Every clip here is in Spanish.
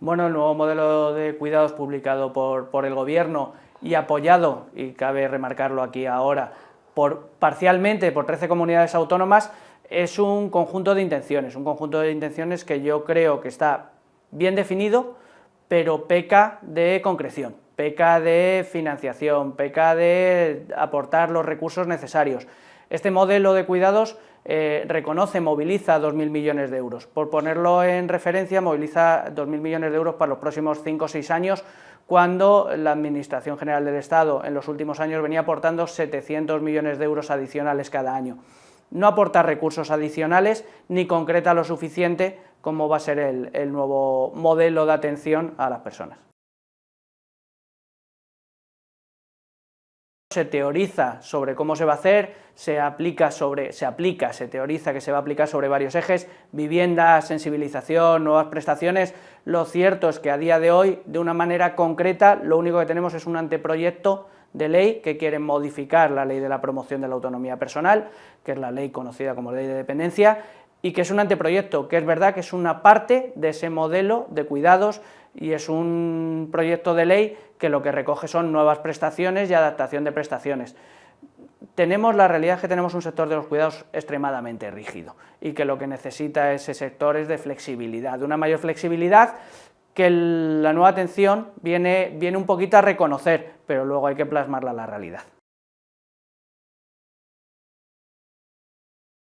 Bueno, el nuevo modelo de cuidados publicado por el Gobierno y apoyado, y cabe remarcarlo aquí ahora, parcialmente por 13 comunidades autónomas, es un conjunto de intenciones que yo creo que está bien definido, pero peca de concreción, peca de financiación, peca de aportar los recursos necesarios. Este modelo de cuidados moviliza 2.000 millones de euros. Por ponerlo en referencia, moviliza 2.000 millones de euros para los próximos 5 o 6 años, cuando la Administración General del Estado en los últimos años venía aportando 700 millones de euros adicionales cada año. No aporta recursos adicionales ni concreta lo suficiente como va a ser el nuevo modelo de atención a las personas. Se teoriza sobre cómo se va a hacer, se teoriza que se va a aplicar sobre varios ejes: vivienda, sensibilización, nuevas prestaciones. Lo cierto es que a día de hoy, de una manera concreta, lo único que tenemos es un anteproyecto de ley que quiere modificar la Ley de la Promoción de la Autonomía Personal, que es la ley conocida como Ley de Dependencia, y que es un anteproyecto, que es verdad que es una parte de ese modelo de cuidados, y es un proyecto de ley que lo que recoge son nuevas prestaciones y adaptación de prestaciones. La realidad es que tenemos un sector de los cuidados extremadamente rígido, y que lo que necesita ese sector es de flexibilidad, de una mayor flexibilidad que la nueva atención viene un poquito a reconocer, pero luego hay que plasmarla a la realidad.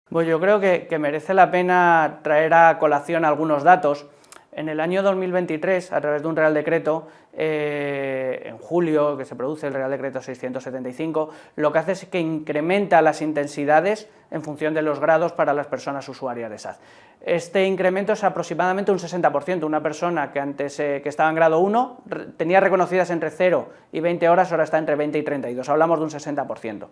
Pues yo creo que merece la pena traer a colación algunos datos. En el año 2023, a través de un Real Decreto, en julio, que se produce el Real Decreto 675, lo que hace es que incrementa las intensidades en función de los grados para las personas usuarias de SAD. Este incremento es aproximadamente un 60%. Una persona que antes que estaba en grado 1 tenía reconocidas entre 0 y 20 horas, ahora está entre 20 y 32, hablamos de un 60%.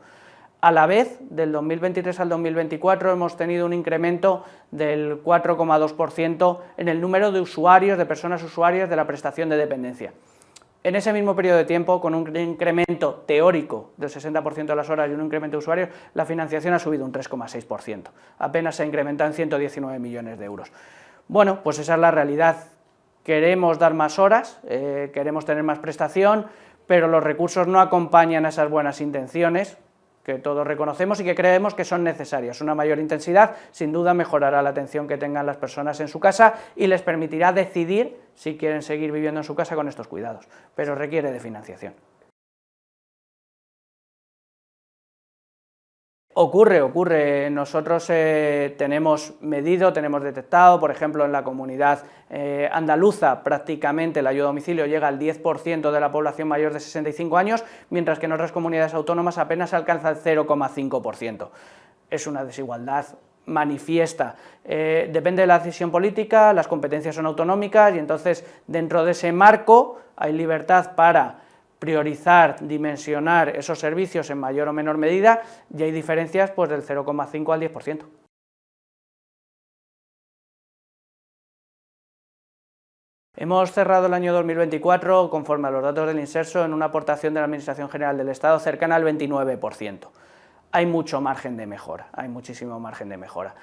A la vez, del 2023 al 2024 hemos tenido un incremento del 4,2% en el número de usuarios, de personas usuarias de la prestación de dependencia. En ese mismo periodo de tiempo, con un incremento teórico del 60% de las horas y un incremento de usuarios, la financiación ha subido un 3,6%, apenas se ha incrementado en 119 millones de euros. Bueno, pues esa es la realidad. Queremos dar más horas, queremos tener más prestación, pero los recursos no acompañan a esas buenas intenciones, que todos reconocemos y que creemos que son necesarias. Una mayor intensidad sin duda mejorará la atención que tengan las personas en su casa y les permitirá decidir si quieren seguir viviendo en su casa con estos cuidados, pero requiere de financiación. Ocurre. Nosotros tenemos medido, tenemos detectado, por ejemplo, en la comunidad andaluza prácticamente la ayuda a domicilio llega al 10% de la población mayor de 65 años, mientras que en otras comunidades autónomas apenas alcanza el 0,5%. Es una desigualdad manifiesta. Depende de la decisión política, las competencias son autonómicas y entonces dentro de ese marco hay libertad para priorizar, dimensionar esos servicios en mayor o menor medida, y hay diferencias pues del 0,5 al 10%. Hemos cerrado el año 2024, conforme a los datos del Inserso, en una aportación de la Administración General del Estado cercana al 29%. Hay mucho margen de mejora, hay muchísimo margen de mejora.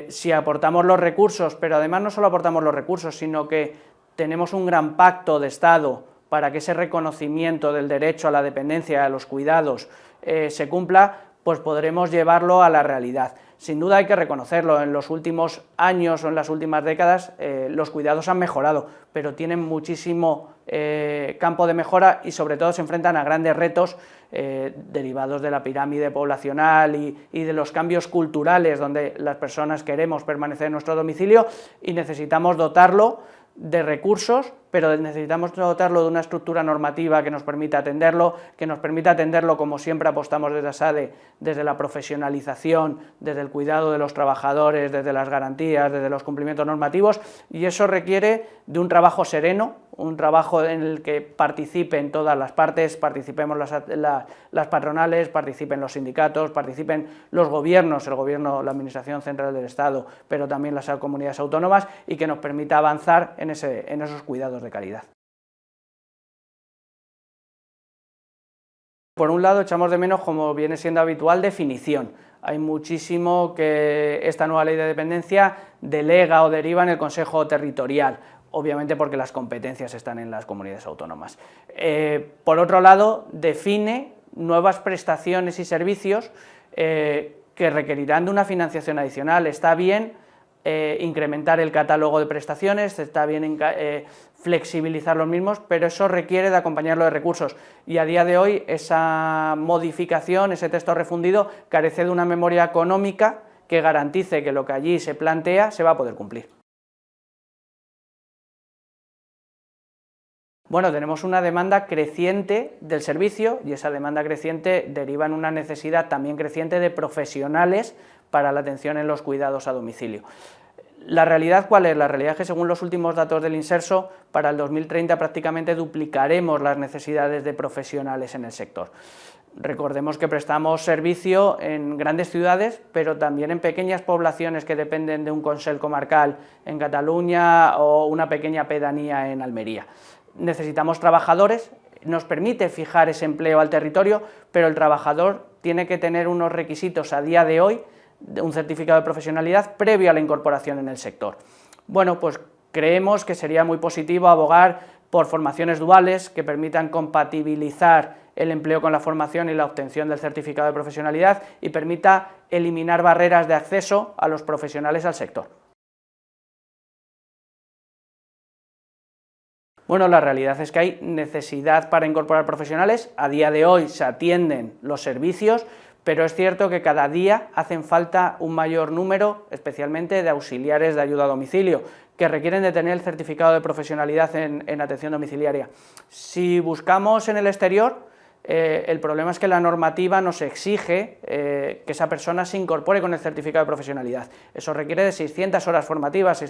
Si aportamos los recursos, pero además no solo aportamos los recursos, sino que tenemos un gran pacto de Estado para que ese reconocimiento del derecho a la dependencia, a los cuidados, se cumpla, pues podremos llevarlo a la realidad. Sin duda hay que reconocerlo, en los últimos años o en las últimas décadas los cuidados han mejorado, pero tienen muchísimo campo de mejora y sobre todo se enfrentan a grandes retos derivados de la pirámide poblacional y de los cambios culturales, donde las personas queremos permanecer en nuestro domicilio y necesitamos dotarlo de recursos, pero necesitamos dotarlo de una estructura normativa que nos permita atenderlo como siempre apostamos desde ASADE, desde la profesionalización, desde el cuidado de los trabajadores, desde las garantías, desde los cumplimientos normativos, y eso requiere de un trabajo sereno, un trabajo en el que participen todas las partes, participemos las patronales, participen los sindicatos, participen los gobiernos, el gobierno, la Administración Central del Estado, pero también las comunidades autónomas, y que nos permita avanzar en esos cuidados de calidad. Por un lado, echamos de menos, como viene siendo habitual, definición. Hay muchísimo que esta nueva ley de dependencia delega o deriva en el Consejo Territorial, obviamente porque las competencias están en las comunidades autónomas. Por otro lado, define nuevas prestaciones y servicios que requerirán de una financiación adicional. Está bien incrementar el catálogo de prestaciones, está bien flexibilizar los mismos, pero eso requiere de acompañarlo de recursos, y a día de hoy esa modificación, ese texto refundido, carece de una memoria económica que garantice que lo que allí se plantea se va a poder cumplir. Bueno, tenemos una demanda creciente del servicio, y esa demanda creciente deriva en una necesidad también creciente de profesionales para la atención en los cuidados a domicilio. ¿La realidad cuál es? La realidad es que, según los últimos datos del Inserso, para el 2030 prácticamente duplicaremos las necesidades de profesionales en el sector. Recordemos que prestamos servicio en grandes ciudades, pero también en pequeñas poblaciones que dependen de un consell comarcal en Cataluña o una pequeña pedanía en Almería. Necesitamos trabajadores, nos permite fijar ese empleo al territorio, pero el trabajador tiene que tener unos requisitos a día de hoy, un certificado de profesionalidad previo a la incorporación en el sector. Bueno, pues creemos que sería muy positivo abogar por formaciones duales que permitan compatibilizar el empleo con la formación y la obtención del certificado de profesionalidad y permita eliminar barreras de acceso a los profesionales al sector. Bueno, la realidad es que hay necesidad para incorporar profesionales. A día de hoy se atienden los servicios, pero es cierto que cada día hacen falta un mayor número, especialmente de auxiliares de ayuda a domicilio, que requieren de tener el certificado de profesionalidad en atención domiciliaria. Si buscamos en el exterior, el problema es que la normativa nos exige que esa persona se incorpore con el certificado de profesionalidad. Eso requiere de 600 horas formativas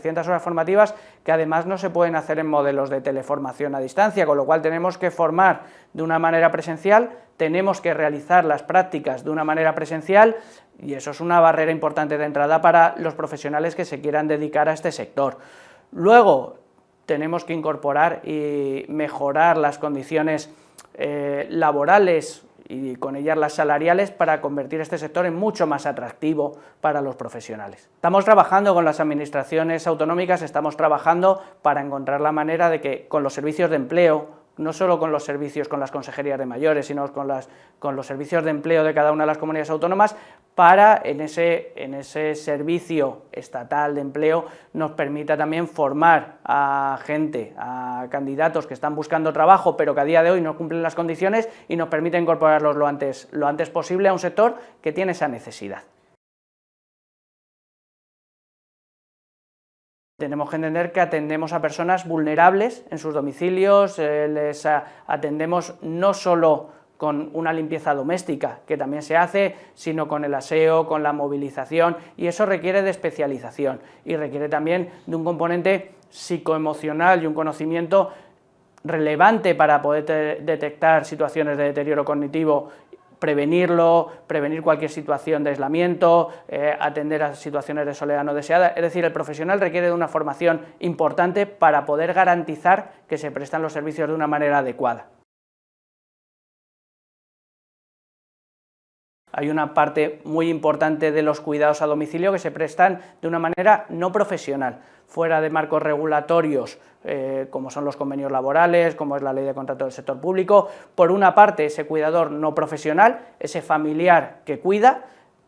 que además no se pueden hacer en modelos de teleformación a distancia, con lo cual tenemos que formar de una manera presencial, tenemos que realizar las prácticas de una manera presencial, y eso es una barrera importante de entrada para los profesionales que se quieran dedicar a este sector. Luego, tenemos que incorporar y mejorar las condiciones laborales y con ellas las salariales para convertir este sector en mucho más atractivo para los profesionales. Estamos trabajando con las administraciones autonómicas, estamos trabajando para encontrar la manera de que con los servicios de empleo, no solo con los servicios con las consejerías de mayores, sino con los servicios de empleo de cada una de las comunidades autónomas, para en ese servicio estatal de empleo nos permita también formar a gente, a candidatos que están buscando trabajo pero que a día de hoy no cumplen las condiciones, y nos permita incorporarlos lo antes posible a un sector que tiene esa necesidad. Tenemos que entender que atendemos a personas vulnerables en sus domicilios, les atendemos no solo con una limpieza doméstica, que también se hace, sino con el aseo, con la movilización, y eso requiere de especialización y requiere también de un componente psicoemocional y un conocimiento relevante para poder detectar situaciones de deterioro cognitivo, prevenirlo, prevenir cualquier situación de aislamiento, atender a situaciones de soledad no deseada. Es decir, el profesional requiere de una formación importante para poder garantizar que se prestan los servicios de una manera adecuada. Hay una parte muy importante de los cuidados a domicilio que se prestan de una manera no profesional, fuera de marcos regulatorios, como son los convenios laborales, como es la ley de contrato del sector público. Por una parte, ese cuidador no profesional, ese familiar que cuida,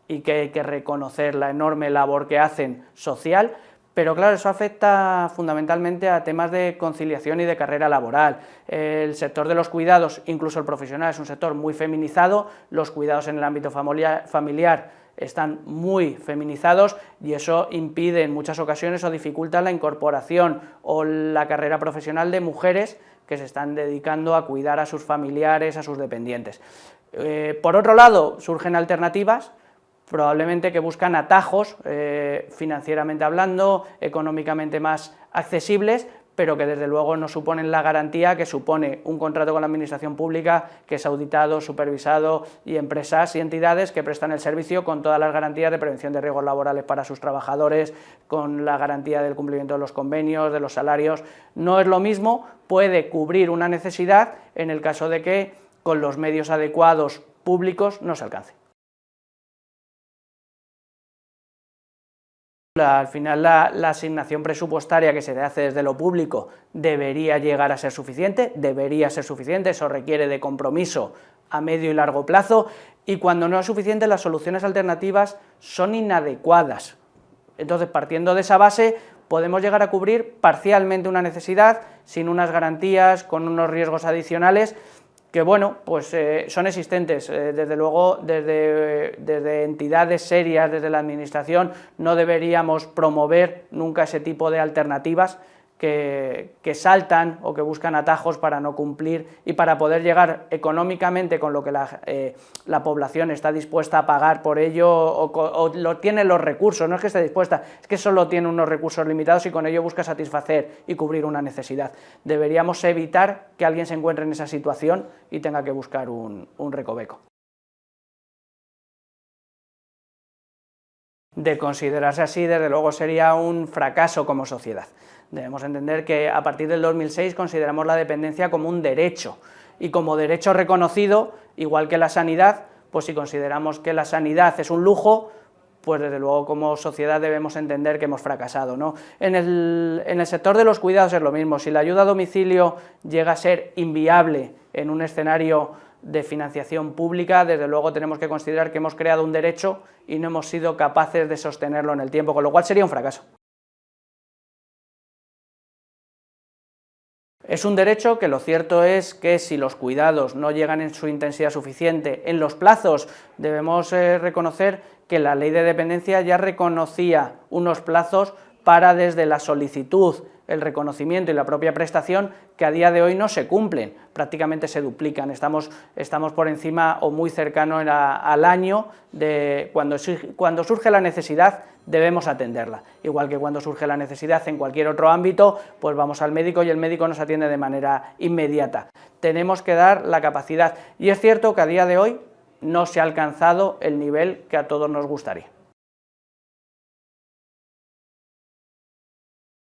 y que hay que reconocer la enorme labor que hacen social, pero claro, eso afecta fundamentalmente a temas de conciliación y de carrera laboral. El sector de los cuidados, incluso el profesional, es un sector muy feminizado, los cuidados en el ámbito familiar están muy feminizados, y eso impide en muchas ocasiones o dificulta la incorporación o la carrera profesional de mujeres que se están dedicando a cuidar a sus familiares, a sus dependientes. Por otro lado, surgen alternativas, probablemente que buscan atajos, financieramente hablando, económicamente más accesibles, pero que desde luego no suponen la garantía que supone un contrato con la administración pública, que es auditado, supervisado, y empresas y entidades que prestan el servicio con todas las garantías de prevención de riesgos laborales para sus trabajadores, con la garantía del cumplimiento de los convenios, de los salarios. No es lo mismo, puede cubrir una necesidad en el caso de que con los medios adecuados públicos no se alcance. Al final la asignación presupuestaria que se hace desde lo público debería llegar a ser suficiente, eso requiere de compromiso a medio y largo plazo, y cuando no es suficiente las soluciones alternativas son inadecuadas. Entonces, partiendo de esa base, podemos llegar a cubrir parcialmente una necesidad, sin unas garantías, con unos riesgos adicionales, que bueno, pues son existentes. Desde luego, desde entidades serias, desde la administración, no deberíamos promover nunca ese tipo de alternativas que saltan o que buscan atajos para no cumplir y para poder llegar económicamente con lo que la población está dispuesta a pagar por ello o tiene los recursos, no es que esté dispuesta, es que solo tiene unos recursos limitados y con ello busca satisfacer y cubrir una necesidad. Deberíamos evitar que alguien se encuentre en esa situación y tenga que buscar un recoveco. De considerarse así, desde luego sería un fracaso como sociedad. Debemos entender que a partir del 2006 consideramos la dependencia como un derecho, y como derecho reconocido, igual que la sanidad, pues si consideramos que la sanidad es un lujo, pues desde luego como sociedad debemos entender que hemos fracasado, ¿no? En el sector de los cuidados es lo mismo. Si la ayuda a domicilio llega a ser inviable en un escenario de financiación pública, desde luego tenemos que considerar que hemos creado un derecho y no hemos sido capaces de sostenerlo en el tiempo, con lo cual sería un fracaso. Es un derecho que lo cierto es que si los cuidados no llegan en su intensidad suficiente en los plazos, debemos reconocer que la ley de dependencia ya reconocía unos plazos para desde la solicitud, el reconocimiento y la propia prestación, que a día de hoy no se cumplen, prácticamente se duplican, estamos por encima o muy cercano al año de cuando surge la necesidad debemos atenderla, igual que cuando surge la necesidad en cualquier otro ámbito, pues vamos al médico y el médico nos atiende de manera inmediata. Tenemos que dar la capacidad, y es cierto que a día de hoy no se ha alcanzado el nivel que a todos nos gustaría.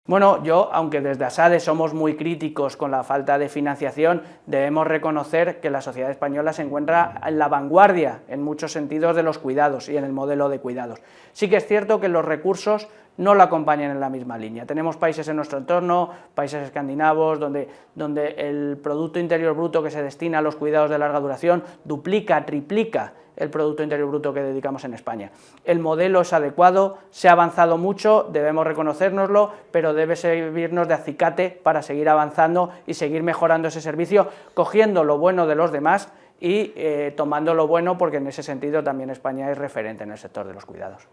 Bueno, aunque desde ASADE somos muy críticos con la falta de financiación, debemos reconocer que la sociedad española se encuentra en la vanguardia en muchos sentidos de los cuidados y en el modelo de cuidados. Sí que es cierto que los recursos no lo acompañan en la misma línea. Tenemos países en nuestro entorno, países escandinavos, donde el Producto Interior Bruto que se destina a los cuidados de larga duración duplica, triplica el Producto Interior Bruto que dedicamos en España. El modelo es adecuado, se ha avanzado mucho, debemos reconocérnoslo, pero debe servirnos de acicate para seguir avanzando y seguir mejorando ese servicio, cogiendo lo bueno de los demás y tomando lo bueno, porque en ese sentido también España es referente en el sector de los cuidados.